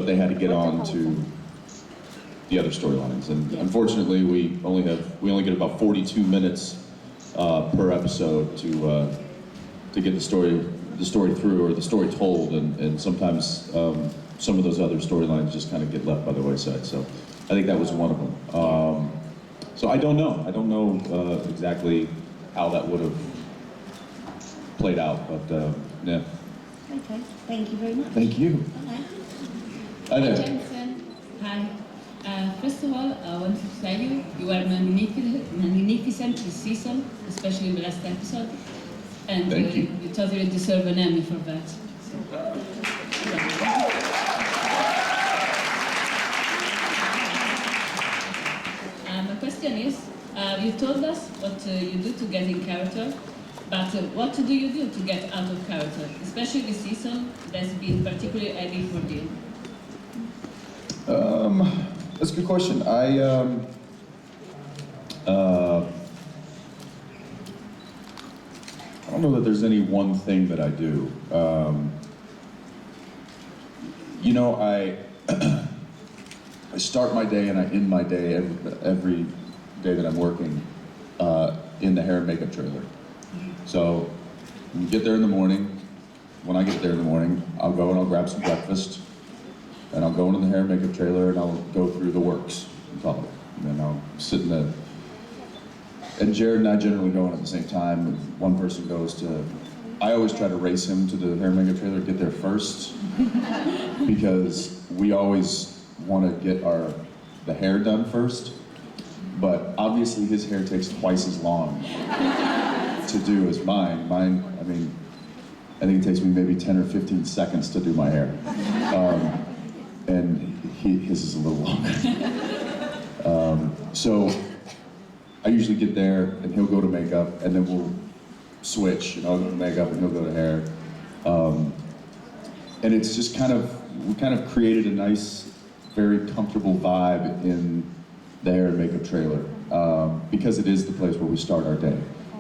they had to get on to the other storylines. And unfortunately, we only get about 42 minutes per episode to get the story through, or the story told, and sometimes some of those other storylines just kind of get left by the wayside. So I think that was one of them. So I don't know exactly how that would have played out, but yeah. Okay, thank you very much. Thank you. Bye. Hi there. Jensen, hi. First of all, I want to tell you, you are magnificent this season, especially in the last episode. And Thank you. You totally deserve an Emmy for that. So, my question is, you told us what you do to get in character, but what do you do to get out of character? Especially this season, that's been particularly heavy for you. That's a good question. I don't know that there's any one thing that I do. You know, I start my day and I end my day every day that I'm working in the hair and makeup trailer. So when you get there in the morning, when I get there in the morning, I'll go and I'll grab some breakfast, and I'll go into the hair and makeup trailer and I'll go through the works, we call it. And then I'll sit in the, and Jared and I generally go in at the same time. And one person goes to, I always try to race him to the hair and makeup trailer, get there first, because we always want to get the hair done first, but obviously his hair takes twice as long to do as mine. Mine, I mean, I think it takes me maybe 10 or 15 seconds to do my hair. And his is a little longer. So I usually get there and he'll go to makeup, and then we'll switch, and I'll go to makeup and he'll go to hair. And it's just we kind of created a nice, very comfortable vibe in the hair and makeup trailer, because it is the place where we start our day.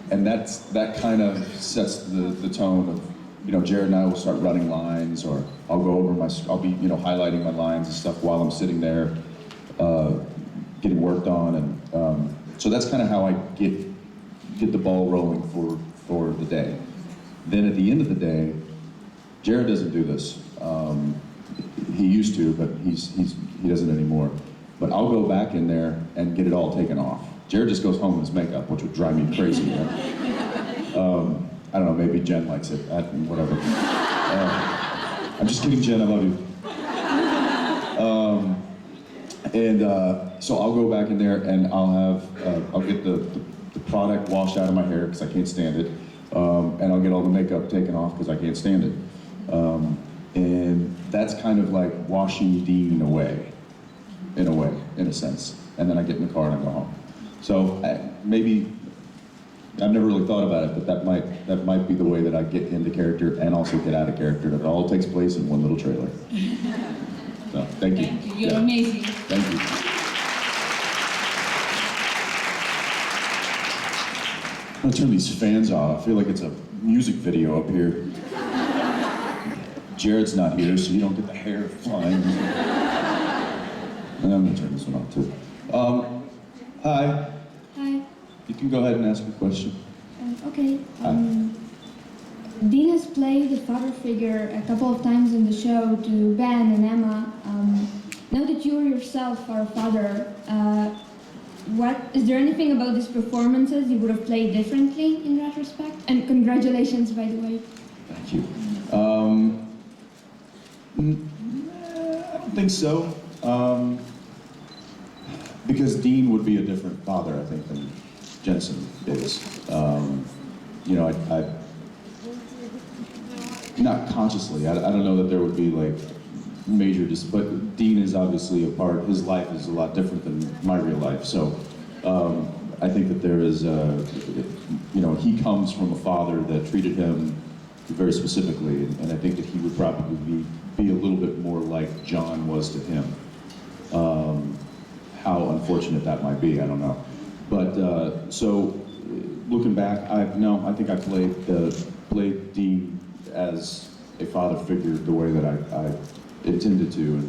And that kind of sets the tone of, you know, Jared and I will start running lines, or I'll go over I'll be, you know, highlighting my lines and stuff while I'm sitting there getting worked on, and so that's kind of how I get the ball rolling for the day. Then at the end of the day, Jared doesn't do this. He used to, but he doesn't anymore. But I'll go back in there and get it all taken off. Jared just goes home with his makeup, which would drive me crazy. You know? I don't know, maybe Jen likes it, whatever. I'm just kidding, Jen, I love you. So I'll go back in there and I'll get the product washed out of my hair because I can't stand it. And I'll get all the makeup taken off because I can't stand it. And that's kind of like washing Dean away, in a sense. And then I get in the car and I go home. So maybe, I've never really thought about it, but that might be the way that I get into character and also get out of character. That it all takes place in one little trailer. So, thank you. Thank you. You're amazing. Thank you. I'm gonna turn these fans off. I feel like it's a music video up here. Jared's not here, so you don't get the hair flying. And I'm gonna turn this one off too. Hi. Hi. You can go ahead and ask your question. Okay. Dean has played the father figure a couple of times in the show to Ben and Emma. Now that you yourself are a father, is there anything about these performances you would have played differently in retrospect? And congratulations, by the way. Thank you. I don't think so. Because Dean would be a different father, I think, than Jensen is. You know, not consciously. I don't know that there would be like major, but Dean is obviously a part. His life is a lot different than my real life. So I think that there is, you know, he comes from a father that treated him very specifically, and I think that he would probably be a little bit more like John was to him. How unfortunate that might be, I don't know. But so looking back, I think I played Dean as a father figure the way that I intended to,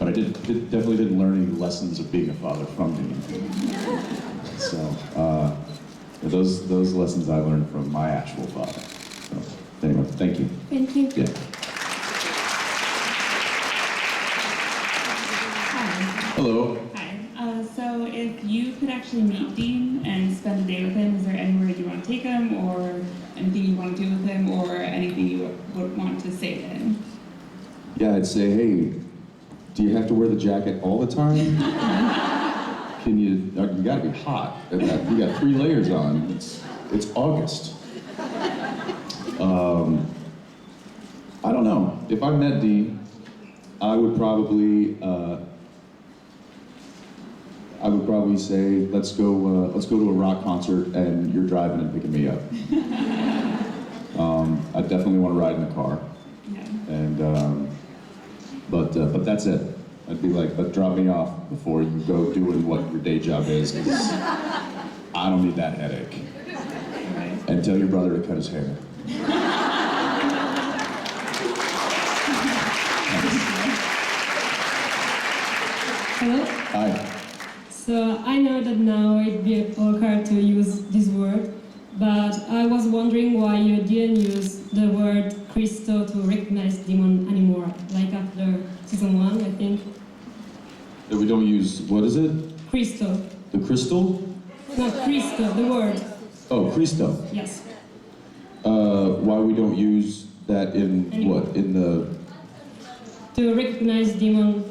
But I definitely didn't learn any lessons of being a father from Dean. So those lessons I learned from my actual father. So anyway, thank you. Thank you. Yeah. Hello. Hi. So if you could actually meet Dean and spend a day with him, is there anywhere you want to take him, or anything you want to do with him, or anything you would want to say to him? Yeah, I'd say, hey, do you have to wear the jacket all the time? Can you gotta be hot. You got 3 layers on. It's August. I don't know. If I met Dean, I would probably say, let's go to a rock concert, and you're driving and picking me up. I definitely want to ride in the car, Yeah. and but that's it. I'd be like, but drop me off before you go doing what your day job is, 'cause I don't need that headache. Right. And tell your brother to cut his hair. Hello? Hi. So I know that now it'd be awkward to use this word, but I was wondering why you didn't use the word Christo to recognize demon anymore, like after season 1, I think. That we don't use, what is it? Christo. The crystal? Not Christo, the word. Oh, Cristo. Yes. Why we don't use that in Anymore. what? In the... To recognize demon.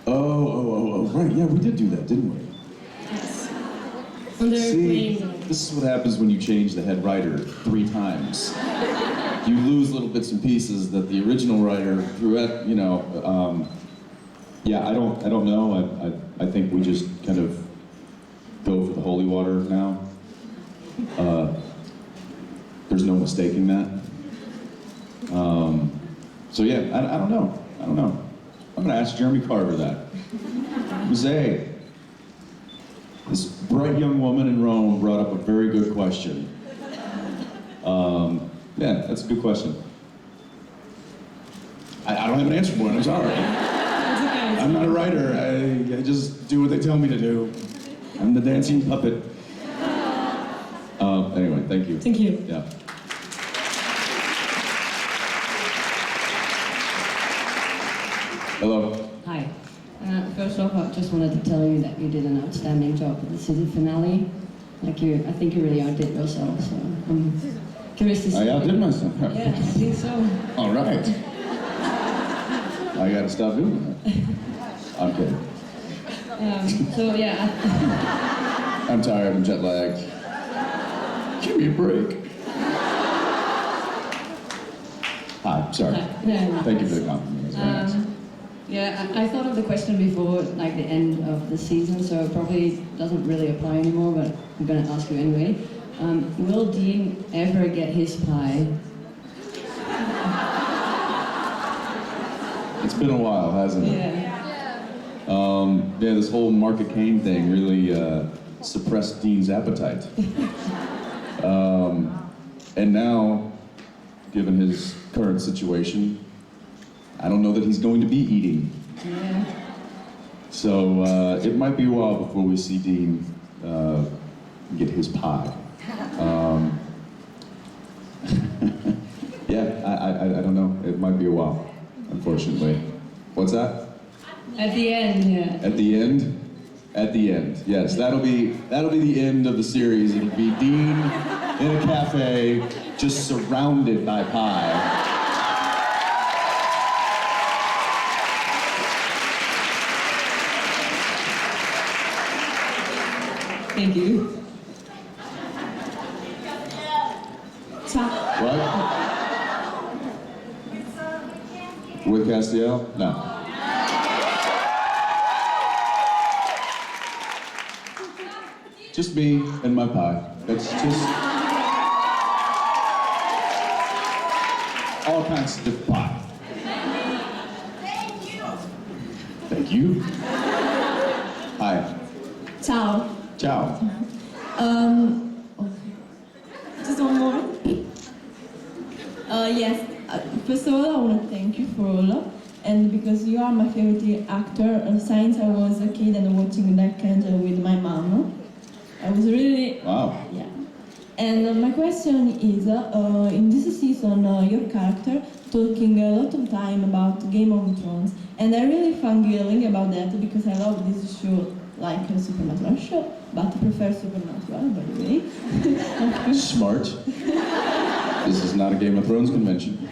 Oh, right, yeah, we did do that, didn't we? Yes. On the See, plane. this is what happens when you change the head writer 3 times. You lose little bits and pieces that the original writer threw at, you know. Yeah, I don't know. I think we just kind of go for the holy water now. There's no mistaking that. So yeah, I don't know. I'm gonna ask Jeremy Carver that. Say, this bright young woman in Rome brought up a very good question. Yeah, that's a good question. I don't have an answer for it, I'm sorry. It's okay. I'm not a writer, I just do what they tell me to do. I'm the dancing puppet. Anyway, thank you. Thank you. Yeah. Hello. Hi. First off, I just wanted to tell you that you did an outstanding job with the season finale. I think you really outdid yourself, so I'm curious to see. I outdid myself. Yeah, I think so. All right. I gotta stop doing that. I'm kidding. So yeah, I'm tired, I'm jet lagged. Give me a break. Hi, sorry. no. Thank you for the compliment. It was very nice. Yeah, I thought of the question before, like the end of the season, so it probably doesn't really apply anymore, but I'm going to ask you anyway. Will Dean ever get his pie? It's been a while, hasn't it? Yeah. Yeah, this whole Mark Cain thing really suppressed Dean's appetite. And now, given his current situation, I don't know that he's going to be eating. Yeah. So it might be a while before we see Dean get his pie. Yeah, I don't know. It might be a while, unfortunately. What's that? At the end, yeah. At the end? At the end, yes. That'll be the end of the series. It'll be Dean in a cafe, just surrounded by pie. Thank you. What? With Castiel? No. Just me and my pie. That's just all kinds of different pie. Thank you. Hi. Ciao. Ciao. Just one more. Yes. First of all, I want to thank you for all. and because you are my favorite actor since I was a kid and watching Dark Angel with my mom. I was really Wow. yeah. And my question is, in this season, your character talking a lot of time about Game of Thrones, and I really fangirling about that because I love this show like a supernatural show, but I prefer supernatural, by the way. Smart. This is not a Game of Thrones convention.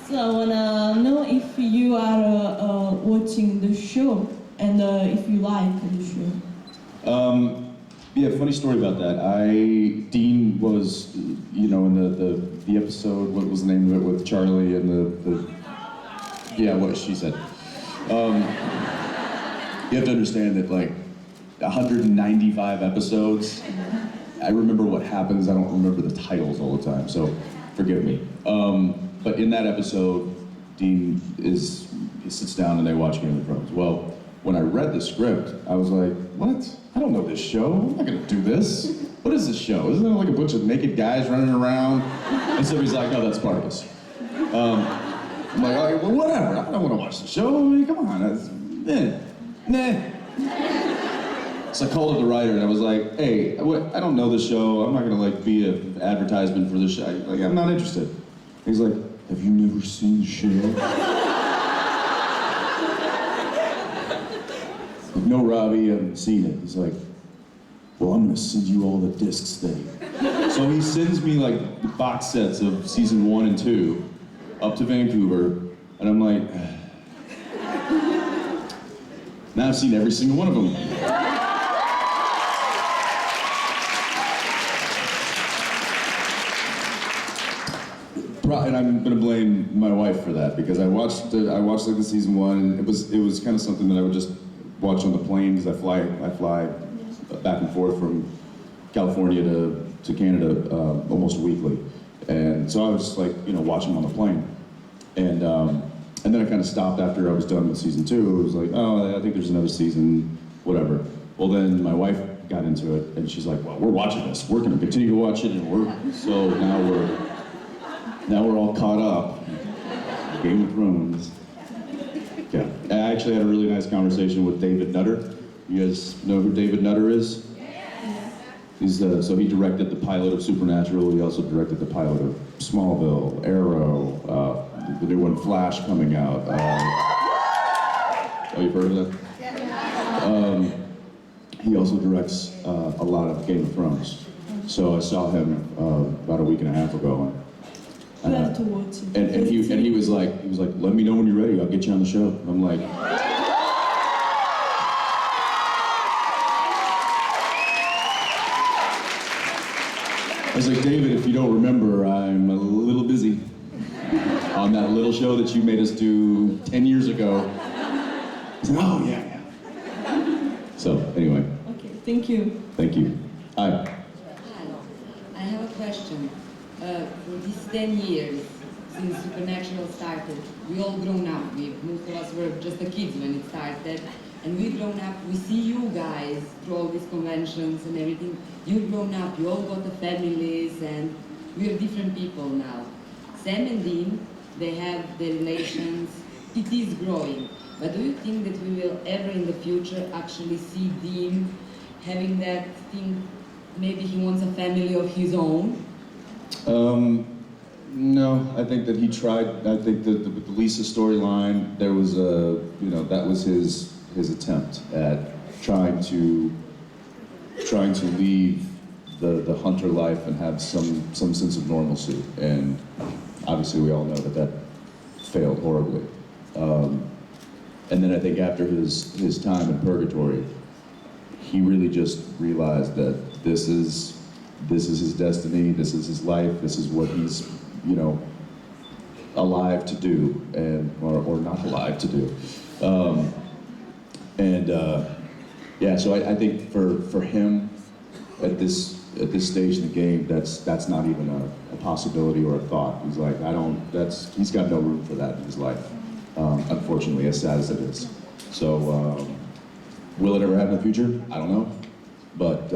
So I wanna know if you are watching the show and if you like the show. Yeah, funny story about that. Dean was, you know, in the episode, what was the name of it, with Charlie and yeah, what she said. You have to understand that, like, 195 episodes, I remember what happens, I don't remember the titles all the time, so forgive me. But in that episode, Dean he sits down and they watch Game of Thrones. Well, when I read the script, I was like, what? I don't know this show. I'm not gonna do this. What is this show? Isn't it like a bunch of naked guys running around? And so he's like, no, that's Spartacus. I'm like, all right, well, whatever. I don't want to watch the show. I mean, come on. Nah. So I called up the writer and I was like, hey, I don't know the show. I'm not gonna like be an advertisement for the show. Like, I'm not interested. He's like, have you never seen the show? No, Robbie, I haven't seen it. He's like, well, I'm gonna send you all the discs then. So he sends me like box sets of season 1 and 2 up to Vancouver, and I'm like, now I've seen every single one of them. And I'm gonna blame my wife for that because I watched like the season 1, and it was kind of something that I would just watch on the plane because I fly back and forth from California to Canada almost weekly, and so I was just like, you know, watching on the plane, and then I kind of stopped after I was done with season 2. It was like, oh, I think there's another season, whatever. Well, then my wife got into it, and she's like, well, we're watching this. We're gonna continue to watch it, and so now we're all caught up. Game of Thrones. Yeah, I actually had a really nice conversation with David Nutter. You guys know who David Nutter is? He's so he directed the pilot of Supernatural. He also directed the pilot of Smallville, Arrow, the new one, Flash, coming out. Oh, you've heard of that? He also directs a lot of Game of Thrones. So I saw him about a week and a half ago. You have to watch it. And he was like, let me know when you're ready. I'll get you on the show. And I'm like, I was like, David, if you don't remember, I'm a little busy on that little show that you made us do 10 years ago. I said, oh yeah. So anyway. Okay, thank you. Thank you. Hi. I have a question. For these 10 years since Supernatural started, we all grown up. Most of us were just the kids when it started, and we've grown up. We see you guys through all these conventions and everything. You've grown up. You all got the families, and we're different people now. Sam and Dean, they have their relations. It is growing. But do you think that we will ever in the future actually see Dean having that thing? Maybe he wants a family of his own. No, I think that he tried. I think that with the Lisa storyline, there was that was his attempt at trying to leave the hunter life and have some sense of normalcy. And obviously, we all know that failed horribly. And then I think after his time in purgatory, he really just realized that this is his destiny, this is his life, this is what he's, alive to do, or not alive to do. So I think for him, at this stage in the game, that's not even a possibility or a thought. He's like, he's got no room for that in his life, unfortunately, as sad as it is. So, will it ever happen in the future? I don't know. But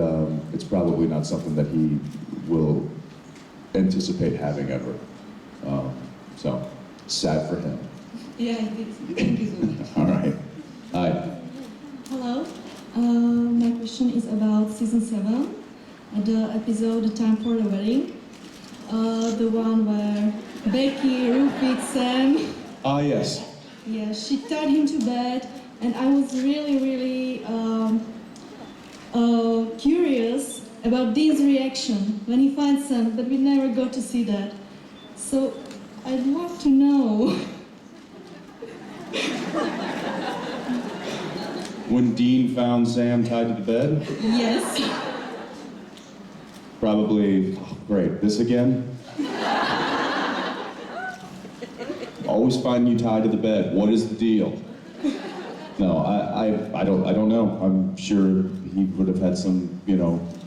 it's probably not something that he will anticipate having ever. So, sad for him. Yeah, it is. Thank you so much. All right. Hi. Hello. My question is about season 7, the episode "The Time for the Wedding," the one where Becky roofed Sam. Ah, yes. Yeah, she tied him to bed, and I was really curious about Dean's reaction when he finds Sam, but we never got to see that. So I'd love to know. When Dean found Sam tied to the bed, Yes. probably, oh, great, this again? Always find you tied to the bed. What is the deal? No, I don't know. I'm sure he would have had some,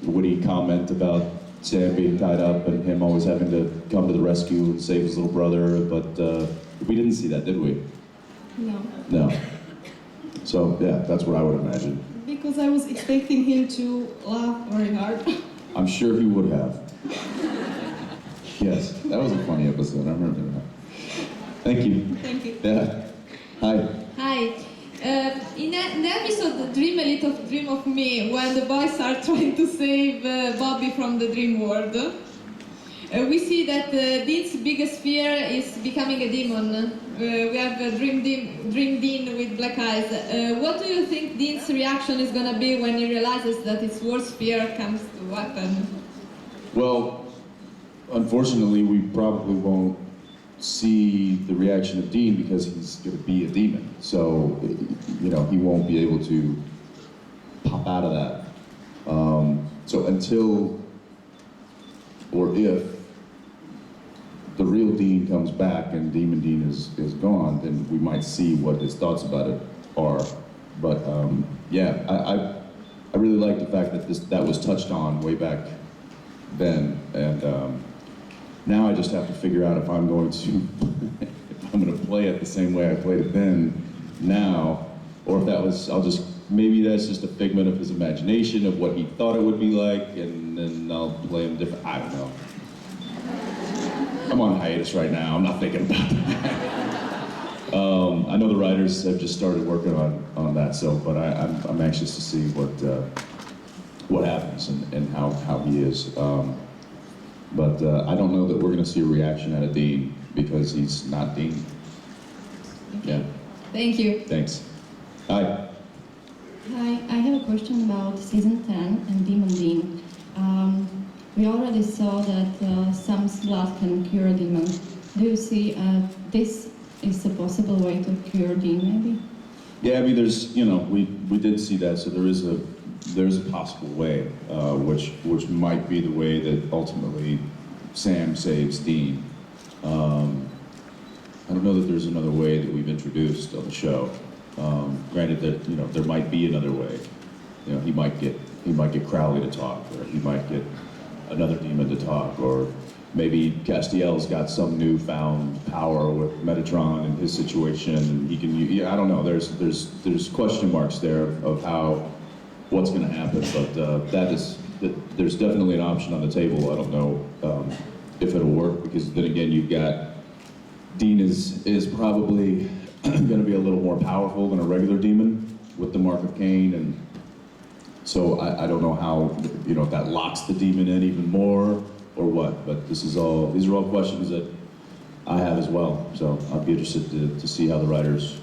witty comment about Sam being tied up and him always having to come to the rescue and save his little brother, but we didn't see that, did we? No. No. So, yeah, that's what I would imagine. Because I was expecting him to laugh very hard. I'm sure he would have. Yes, that was a funny episode. I remember that. Thank you. Thank you. Yeah. Hi. Hi. In the episode Dream a Little Dream of Me, when the boys are trying to save Bobby from the dream world, we see that Dean's biggest fear is becoming a demon. We have Dream Dean with black eyes. What do you think Dean's reaction is going to be when he realizes that his worst fear comes to happen? Well, unfortunately, we probably won't see the reaction of Dean because he's going to be a demon. So, he won't be able to pop out of that. So until, or if, the real Dean comes back and Demon Dean is gone, then we might see what his thoughts about it are. But yeah, I really like the fact that that was touched on way back then, and now I just have to figure out if I'm going to play it the same way I played it then, now, or if maybe that's just a figment of his imagination of what he thought it would be like, and then I'll play him different. I don't know. I'm on hiatus right now. I'm not thinking about that. I know the writers have just started working on that, but I'm anxious to see what happens and how he is. But I don't know that we're going to see a reaction out of Dean because he's not Dean. Yeah. Thank you. Thanks. Hi. Hi, I have a question about season 10 and Demon Dean. We already saw that Sam's blood can cure a demon. Do you see this is a possible way to cure Dean, maybe? Yeah, I mean, we did see that, so there's a possible way, which might be the way that ultimately Sam saves Dean. I don't know that there's another way that we've introduced on the show. Granted that there might be another way. He might get Crowley to talk, or he might get another demon to talk, or maybe Castiel's got some newfound power with Metatron in his situation, and he can. I don't know. There's question marks there of what's going to happen, but there's definitely an option on the table. I don't know if it'll work, because then again, you've got Dean is probably going to be a little more powerful than a regular demon with the Mark of Cain, and so I don't know how, if that locks the demon in even more or what, but these are all questions that I have as well, so I'd be interested to see how the writers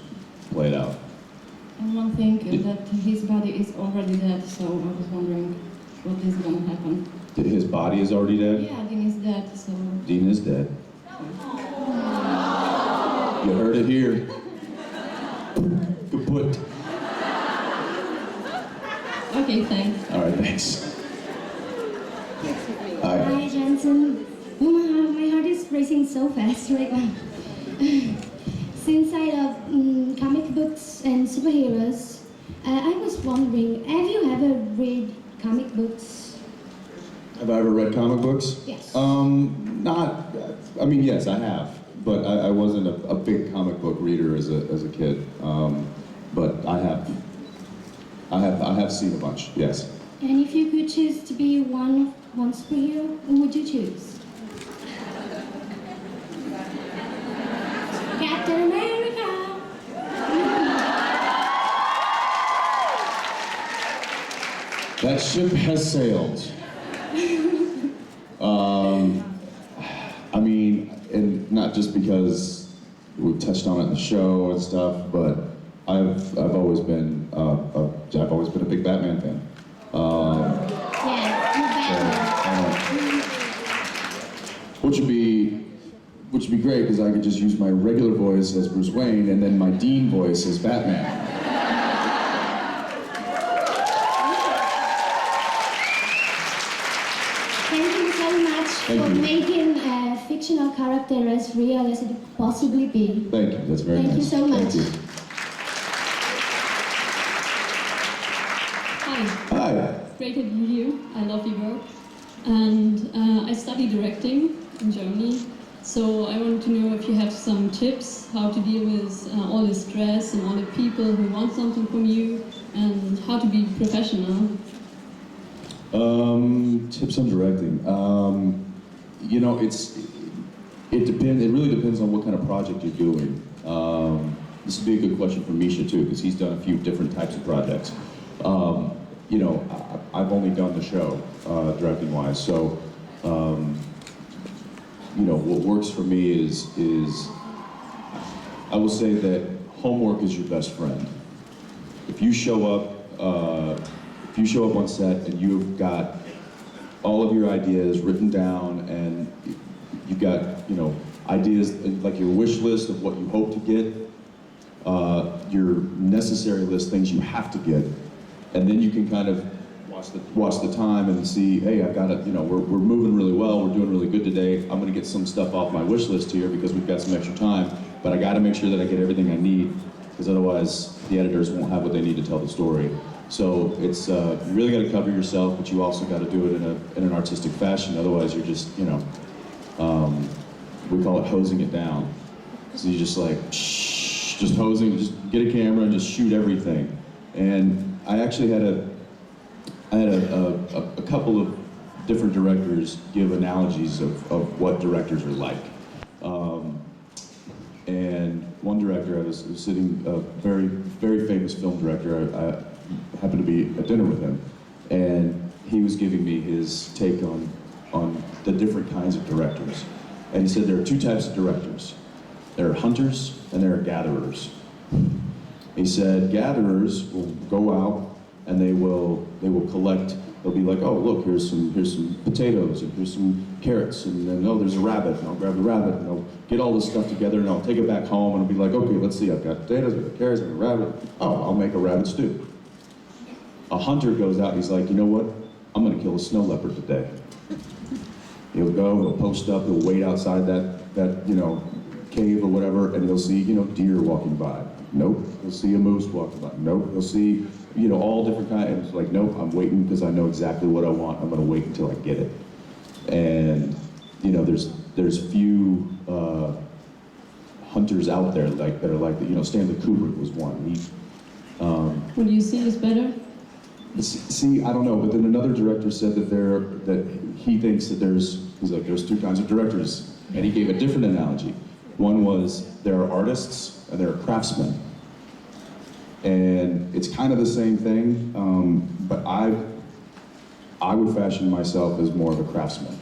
play it out. And one thing that his body is already dead, so I was wondering what is going to happen. His body is already dead? Yeah, Dean is dead, so... Dean is dead. You heard it here. Good put. Okay, thanks. All right, thanks. Hi. Hi, Jensen. Oh my heart is racing so fast right now. Since I love comic books and superheroes, I was wondering, have you ever read comic books? Have I ever read comic books? Yes. Yes, I have, but I wasn't a big comic book reader as a kid. But I have seen a bunch, yes. And if you could choose to be one superhero, who would you choose? Captain America! That ship has sailed. I mean, and not just because we've touched on it in the show and stuff, but I've always been a big Batman fan. Which would be great because I could just use my regular voice as Bruce Wayne and then my Dean voice as Batman. Thank you so much for making a fictional character as real as it could possibly be. Thank you, that's very nice. Thank you so much. Thank you. Hi. Hi. Great to be here. I love your work. And I study directing in Germany. So I want to know if you have some tips how to deal with all the stress and all the people who want something from you and how to be professional. Tips on directing. You know, it depends. It really depends on what kind of project you're doing. This would be a good question for Misha too, because he's done a few different types of projects. You know, I've only done the show, directing-wise, so you know, what works for me is I will say that homework is your best friend. If you show up on set and you've got all of your ideas written down and you've got, you know, ideas like your wish list of what you hope to get, your necessary list, things you have to get, and then you can kind of watch the time and see, hey, I've got it, you know, we're moving really well, we're doing really good today, I'm gonna get some stuff off my wish list here because we've got some extra time, but I gotta make sure that I get everything I need, because otherwise the editors won't have what they need to tell the story. So it's, you really gotta cover yourself, but you also gotta do it in an artistic fashion, otherwise you're just, you know, we call it hosing it down. So you just like, just hosing, just get a camera and just shoot everything. And I actually had a couple of different directors give analogies of what directors are like. And one director, I was sitting, a very, very famous film director, I happened to be at dinner with him, and he was giving me his take on the different kinds of directors. And he said there are two types of directors. There are hunters and there are gatherers. He said gatherers will go out and they will collect. They'll be like, oh look, here's some potatoes and here's some carrots, and then oh there's a rabbit, and I'll grab the rabbit and I'll get all this stuff together and I'll take it back home and I'll be like, okay, let's see, I've got potatoes, I've got carrots, I've got a rabbit. Oh, I'll make a rabbit stew. A hunter goes out and he's like, you know what? I'm gonna kill a snow leopard today. He'll go, he'll post up, he'll wait outside that you know, cave or whatever, and he'll see, you know, deer walking by. Nope. He'll see a moose walking by. Nope. He'll see, you know, all different kinds. And it's like, nope, I'm waiting because I know exactly what I want. I'm gonna wait until I get it. And, you know, there's few hunters out there that are like that. You know, Stanley Kubrick was one. What do you see is better? See, I don't know, but then another director said that he thinks that there's two kinds of directors, and he gave a different analogy. One was there are artists and there are craftsmen, and it's kind of the same thing, but I would fashion myself as more of a craftsman,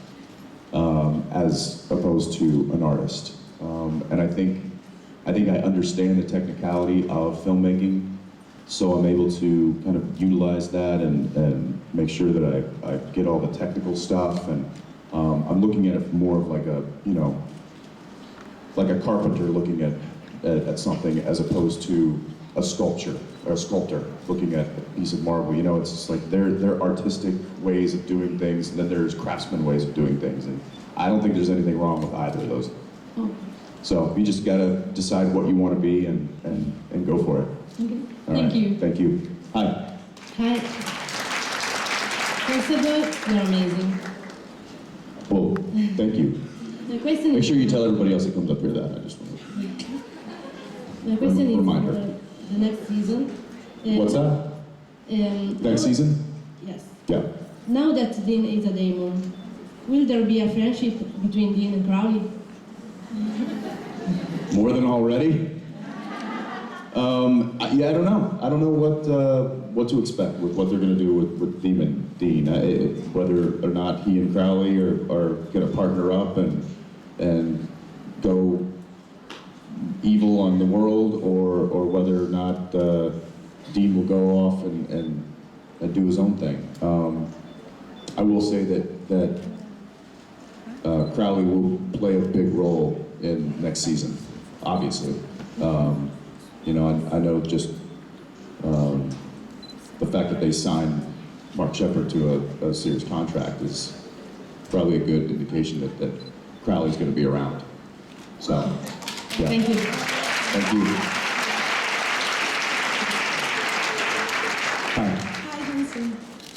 as opposed to an artist, and I think I understand the technicality of filmmaking. So I'm able to kind of utilize that and make sure that I get all the technical stuff, and I'm looking at it more of like a, you know, like a carpenter looking at something as opposed to a sculptor looking at a piece of marble. You know, it's just like there are artistic ways of doing things, and then there's craftsman ways of doing things, and I don't think there's anything wrong with either of those. Oh. So you just gotta decide what you want to be and go for it. Okay. Thank you. Thank you. Hi. Hi. First of all, you're amazing. Well, thank you. The question Make is, sure you tell everybody else that comes up here that. I just want to. the question is Reminder. the next season. What's that? Next season? Yes. Yeah. Now that Dean is a demon, will there be a friendship between Dean and Crowley? More than already? Yeah, I don't know. I don't know what to expect with what they're going to do with Demon Dean. Whether or not he and Crowley are going to partner up and go evil on the world, or whether or not Dean will go off and do his own thing. I will say that Crowley will play a big role in next season, obviously. You know, I know just the fact that they signed Mark Shepard to a serious contract is probably a good indication that Crowley's going to be around. So, yeah. Thank you. Thank you. Hi. Hi, Jensen.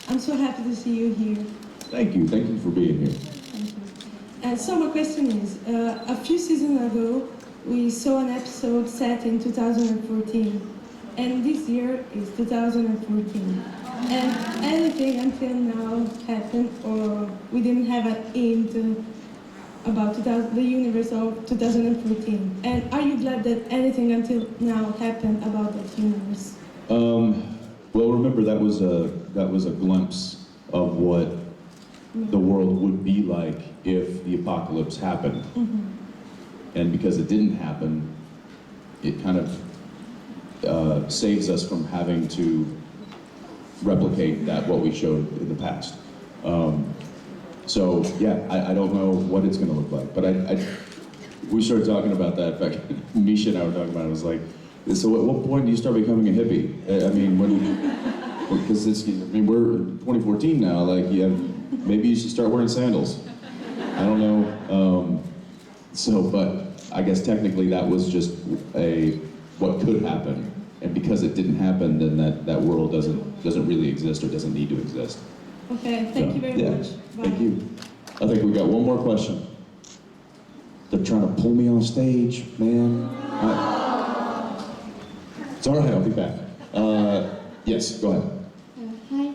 I'm so happy to see you here. Thank you. Thank you for being here. Thank you. And so my question is, a few seasons ago, we saw an episode set in 2014, and this year is 2014. And anything until now happened, or we didn't have a hint about the universe of 2014. And are you glad that anything until now happened about that universe? Well, remember that was a glimpse of what the world would be like if the apocalypse happened. Mm-hmm. And because it didn't happen, it kind of saves us from having to replicate what we showed in the past. So yeah, I don't know what it's going to look like, but we started talking about that. In fact, Misha and I were talking about it. I was like, so at what point do you start becoming a hippie? I mean, because we're in 2014 now. Like, yeah, maybe you should start wearing sandals. I don't know. But I guess technically that was just what could happen, and because it didn't happen, then that world doesn't really exist or doesn't need to exist. Okay, thank you very much. Bye. Thank you. I think we got one more question. They're trying to pull me on stage, man. It's all right, I'll be back. Yes, go ahead. Hi.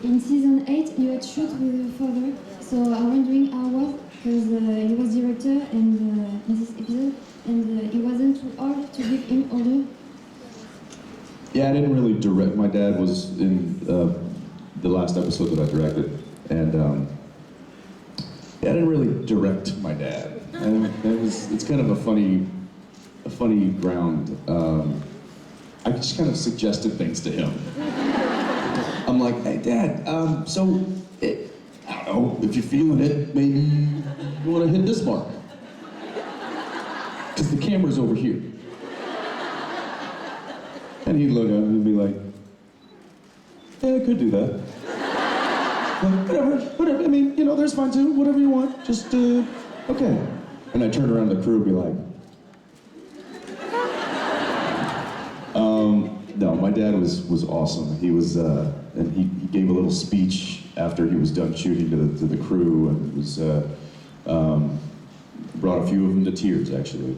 In season 8, you had shoot with your father, so I'm wondering how was, because he was director in this episode, and it wasn't too hard to give him order. Yeah, I didn't really direct. My dad was in the last episode that I directed, and yeah, I didn't really direct my dad. And it's kind of a funny ground. I just kind of suggested things to him. I'm like, hey, Dad, I don't know, if you're feeling it, maybe you want to hit this mark. Because the camera's over here. And he'd look up and be like, yeah, I could do that. Like, whatever, I mean, you know, there's fine too, whatever you want, just, okay. And I turn around to the crew and be like, no, my dad was awesome. He was, and he gave a little speech after he was done shooting to the crew, and was brought a few of them to tears, actually.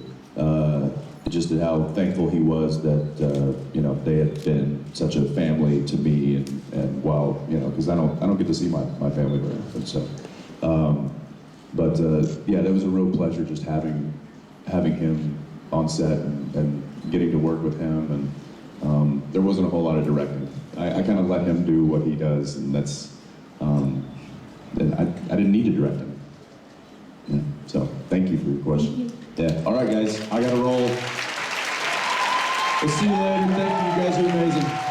Just how thankful he was that you know, they had been such a family to me, and while, you know, because I don't get to see my family very often, so. Yeah, that was a real pleasure just having him on set and getting to work with him, and there wasn't a whole lot of directing. I kind of let him do what he does, and that's, and I didn't need to direct him. Yeah, so thank you for your question. Yeah, all right guys, I gotta roll. We'll see you later, thank you, you guys are amazing.